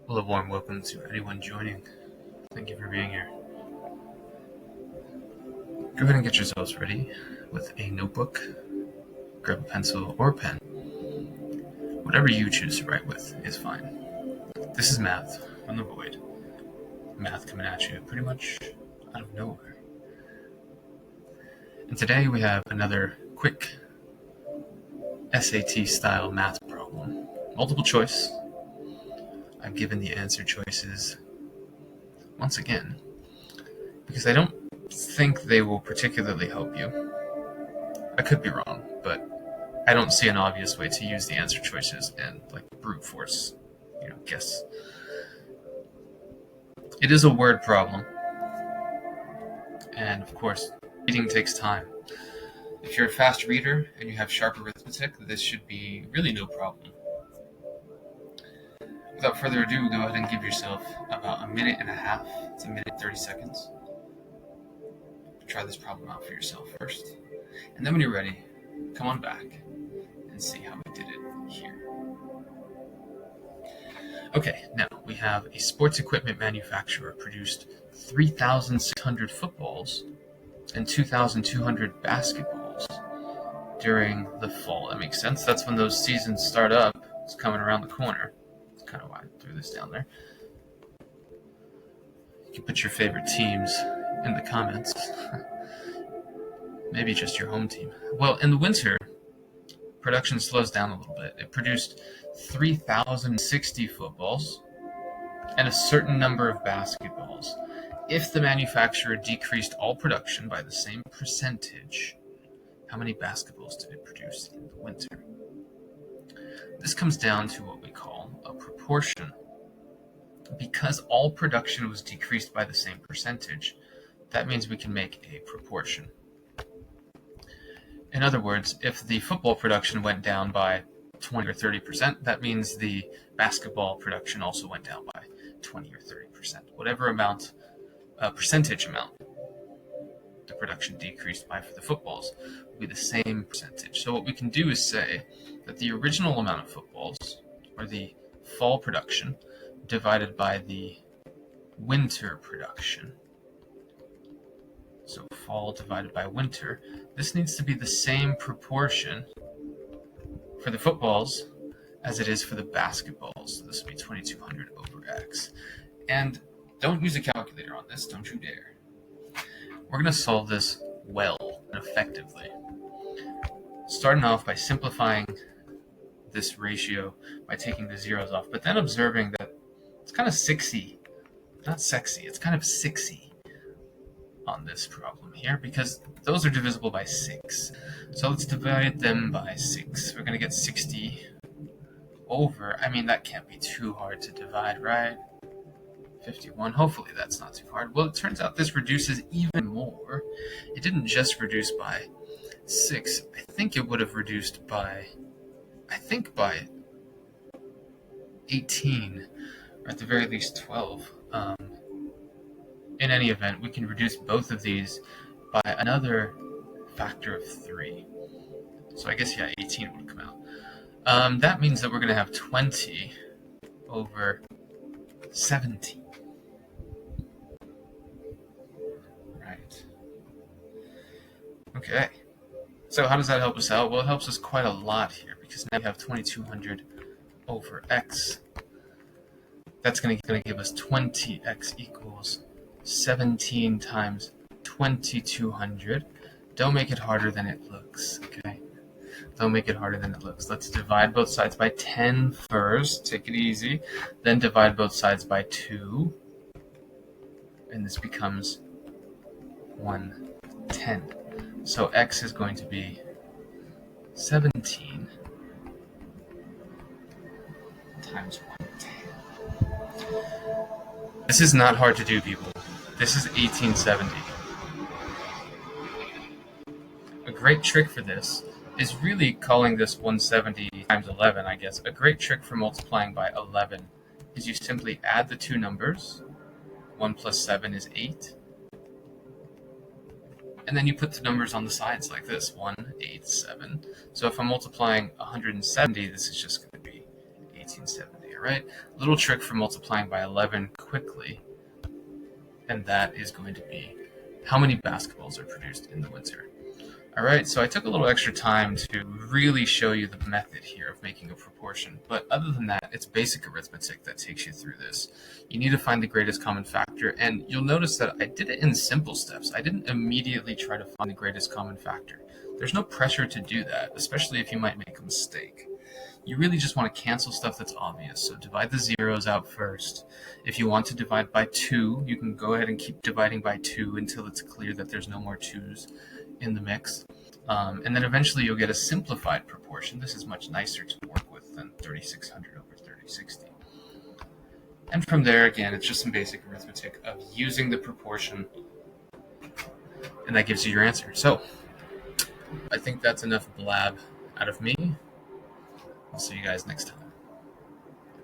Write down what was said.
Well, a warm welcome to anyone joining. Thank you for being here. Go ahead and get yourselves ready with a notebook, grab a pencil or a pen. Whatever you choose to write with is fine. This is math from the void. Math coming at you pretty much out of nowhere. And today we have another quick SAT-style math problem. Multiple choice. I've given the answer choices once again because I don't think they will particularly help you. I could be wrong, but I don't see an obvious way to use the answer choices and brute force, guess. It is a word problem, and of course, reading takes time. If you're a fast reader and you have sharp arithmetic, this should be really no problem. Without further ado, go ahead and give yourself about a minute and a half to a minute 30 seconds. Try this problem out for yourself first. And then when you're ready, come on back and see how we did it here. Okay, now we have a sports equipment manufacturer produced 3,600 footballs and 2,200 basketballs during the fall. That makes sense. That's when those seasons start up. It's coming around the corner. That's kind of why I threw this down there. You can put your favorite teams in the comments. Maybe just your home team. Well, in the winter, production slows down a little bit. It produced 3,060 footballs and a certain number of basketballs. If the manufacturer decreased all production by the same percentage, how many basketballs did it produce in the winter? This comes down to what we call a proportion. Because all production was decreased by the same percentage, that means we can make a proportion. In other words, if the football production went down by 20 or 30%, that means the basketball production also went down by 20 or 30%. Whatever percentage amount the production decreased by for the footballs will be the same percentage. So what we can do is say that the original amount of footballs, or the fall production, divided by the winter production. So fall divided by winter. This needs to be the same proportion for the footballs as it is for the basketballs. So this will be 2,200 over x. And don't use a calculator on this, don't you dare. We're going to solve this well and effectively. Starting off by simplifying this ratio by taking the zeros off, but then observing that it's kind of sexy. Not sexy, it's kind of 6y on this problem here, because those are divisible by 6. So let's divide them by 6. We're going to get 60 over, that can't be too hard to divide, right? 51, hopefully that's not too hard. Well, it turns out this reduces even more. It didn't just reduce by 6. I think it would have reduced by 18, or at the very least 12. In any event, we can reduce both of these by another factor of 3. So I guess, 18 would come out. That means that we're going to have 20 over 17. Right. Okay. So how does that help us out? Well, it helps us quite a lot here, because now we have 2,200 over x. That's going to give us 20x equals 17 times 2,200. Don't make it harder than it looks, okay? Don't make it harder than it looks. Let's divide both sides by 10 first. Take it easy. Then divide both sides by 2. And this becomes 1/10. So x is going to be 17 times 1/10. This is not hard to do, people. This is 1870. A great trick for this is really calling this 170 times 11, I guess. A great trick for multiplying by 11 is you simply add the two numbers. 1 plus 7 is 8. And then you put the numbers on the sides like this, 1, 8, 7. So if I'm multiplying 170, this is just going to be 1870, right? Little trick for multiplying by 11 quickly, and that is going to be how many basketballs are produced in the winter. All right, so I took a little extra time to really show you the method here of making a proportion, but other than that, it's basic arithmetic that takes you through this. You need to find the greatest common factor, and you'll notice that I did it in simple steps. I didn't immediately try to find the greatest common factor. There's no pressure to do that, especially if you might make a mistake. You really just want to cancel stuff that's obvious, so divide the zeros out first. If you want to divide by 2, you can go ahead and keep dividing by 2 until it's clear that there's no more 2's in the mix. And then eventually you'll get a simplified proportion. This is much nicer to work with than 3600 over 3060. And from there, again, it's just some basic arithmetic of using the proportion, and that gives you your answer. So I think that's enough blab out of me. I'll see you guys next time.